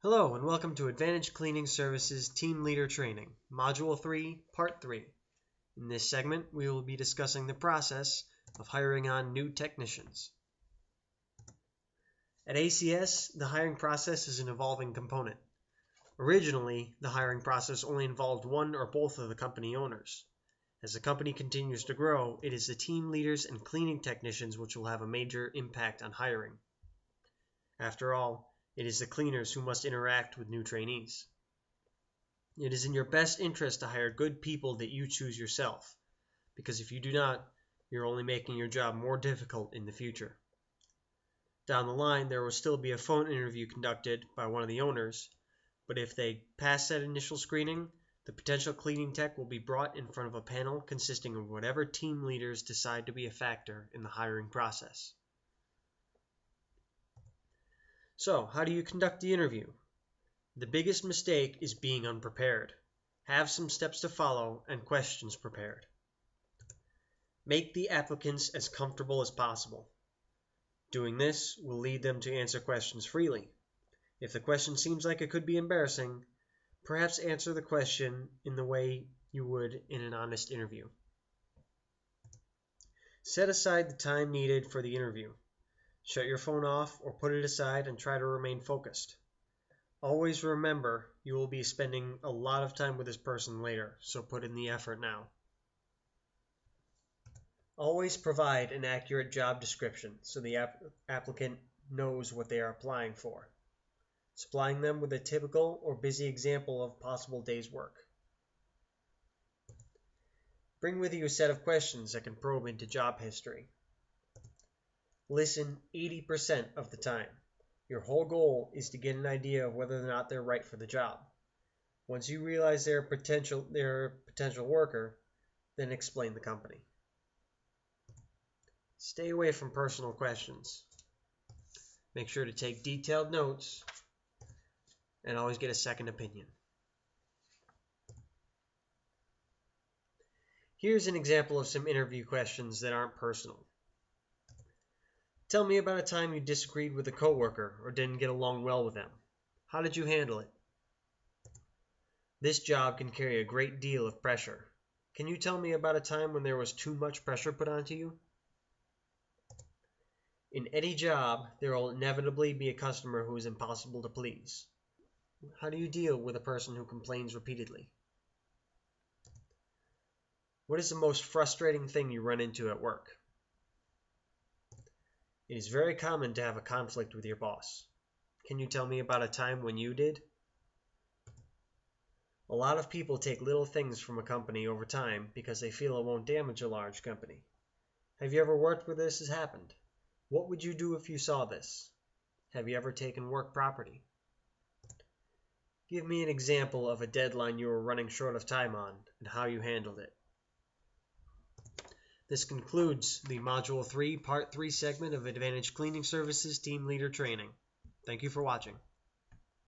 Hello and welcome to Advantage Cleaning Services Team Leader Training, Module 3, Part 3. In this segment, we will be discussing the process of hiring on new technicians. At ACS, the hiring process is an evolving component. Originally, the hiring process only involved one or both of the company owners. As the company continues to grow, it is the team leaders and cleaning technicians which will have a major impact on hiring. After all, it is the cleaners who must interact with new trainees. It is in your best interest to hire good people that you choose yourself, because if you do not, you're only making your job more difficult in the future. Down the line, there will still be a phone interview conducted by one of the owners, but if they pass that initial screening, the potential cleaning tech will be brought in front of a panel consisting of whatever team leaders decide to be a factor in the hiring process. So, how do you conduct the interview? The biggest mistake is being unprepared. Have some steps to follow and questions prepared. Make the applicants as comfortable as possible. Doing this will lead them to answer questions freely. If the question seems like it could be embarrassing, perhaps answer the question in the way you would in an honest interview. Set aside the time needed for the interview. Shut your phone off or put it aside and try to remain focused. Always remember you will be spending a lot of time with this person later, so put in the effort now. Always provide an accurate job description so the applicant knows what they are applying for. Supplying them with a typical or busy example of possible day's work. Bring with you a set of questions that can probe into job history. Listen 80% of the time. Your whole goal is to get an idea of whether or not they're right for the job. Once you realize they're a potential worker, then explain the company. Stay away from personal questions. Make sure to take detailed notes and always get a second opinion. Here's an example of some interview questions that aren't personal. Tell me about a time you disagreed with a coworker or didn't get along well with them. How did you handle it? This job can carry a great deal of pressure. Can you tell me about a time when there was too much pressure put onto you? In any job, there will inevitably be a customer who is impossible to please. How do you deal with a person who complains repeatedly? What is the most frustrating thing you run into at work? It is very common to have a conflict with your boss. Can you tell me about a time when you did? A lot of people take little things from a company over time because they feel it won't damage a large company. Have you ever worked where this has happened? What would you do if you saw this? Have you ever taken work property? Give me an example of a deadline you were running short of time on and how you handled it. This concludes the Module 3, Part 3 segment of Advantage Cleaning Services Team Leader Training. Thank you for watching.